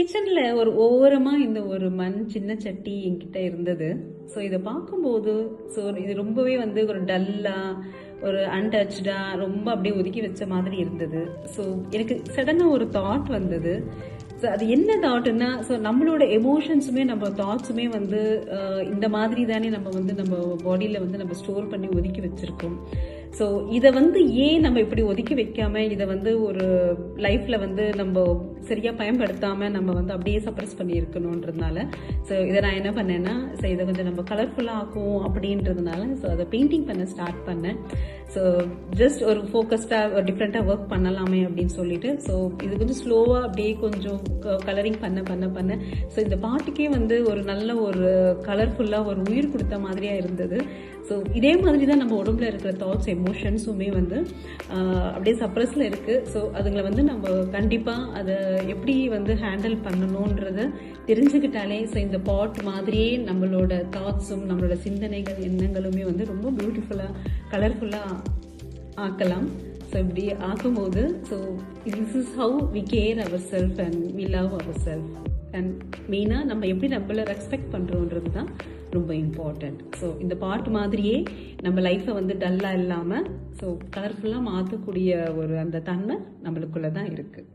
கிச்சன்ல ஒரு ஓரமா இந்த ஒரு மண் சின்ன சட்டி என்கிட்ட இருந்தது. ஸோ இதை பார்க்கும்போது ஸோ இது ரொம்பவே வந்து ஒரு டல்லா ஒரு அன்டச்சா ரொம்ப அப்படியே ஒதுக்கி வச்ச மாதிரி இருந்தது. ஸோ எனக்கு சடனாக ஒரு தாட் வந்தது. ஸோ அது என்ன தாட்னா, ஸோ நம்மளோட எமோஷன்ஸுமே நம்ம தாட்ஸுமே வந்து இந்த மாதிரி தானே நம்ம வந்து நம்ம பாடியில் வந்து நம்ம ஸ்டோர் பண்ணி ஒதுக்கி வச்சிருக்கோம். ஸோ இதை வந்து ஏன் நம்ம இப்படி ஒதுக்கி வைக்காம இதை வந்து ஒரு லைஃப்ல வந்து நம்ம சரியா பயன்படுத்தாம நம்ம வந்து அப்படியே சப்ரஸ் பண்ணி இருக்கணும்ன்றதுனால ஸோ இதை நான் என்ன பண்ணேன்னா, ஸோ இதை கொஞ்சம் நம்ம கலர்ஃபுல்லாக ஆக்குவோம் அப்படின்றதுனால ஸோ அதை பெயிண்டிங் பண்ண ஸ்டார்ட் பண்ணேன். ஸோ ஜஸ்ட் ஒரு ஃபோக்கஸ்டாக ஒரு டிஃப்ரெண்ட்டாக ஒர்க் பண்ணலாமே அப்படின்னு சொல்லிட்டு ஸோ இது கொஞ்சம் ஸ்லோவாக அப்படியே கொஞ்சம் கலரிங் பண்ண பண்ண பண்ண ஸோ இந்த பாட்டுக்கே வந்து ஒரு நல்ல ஒரு கலர்ஃபுல்லாக ஒரு உயிர் கொடுத்த மாதிரியா இருந்தது. ஸோ இதே மாதிரி தான் நம்ம உடம்புல இருக்கிற தாட்ஸ் எமோஷன்ஸுமே வந்து அப்படியே சப்ரஸில் இருக்குது. ஸோ அதுங்களை வந்து நம்ம கண்டிப்பாக அதை எப்படி வந்து ஹேண்டில் பண்ணணுன்றத தெரிஞ்சுக்கிட்டாலே ஸோ இந்த பாட் மாதிரியே நம்மளோட தாட்ஸும் நம்மளோட சிந்தனைகள் எண்ணங்களுமே வந்து ரொம்ப பியூட்டிஃபுல்லாக கலர்ஃபுல்லாக ஆக்கலாம். ஸோ இப்படி ஆக்கும்போது so this is how we care our self and we love our self. And மெயினாக நம்ம எப்படி நம்மளை ரெஸ்பெக்ட் பண்ணுறோன்றது தான் ரொம்ப இம்பார்ட்டண்ட். ஸோ இந்த பாட்டு மாதிரியே நம்ம லைஃப்பை வந்து டல்லாக இல்லாமல் ஸோ கலர்ஃபுல்லாக மாற்றக்கூடிய ஒரு அந்த தன்மை நம்மளுக்குள்ளே தான் இருக்குது.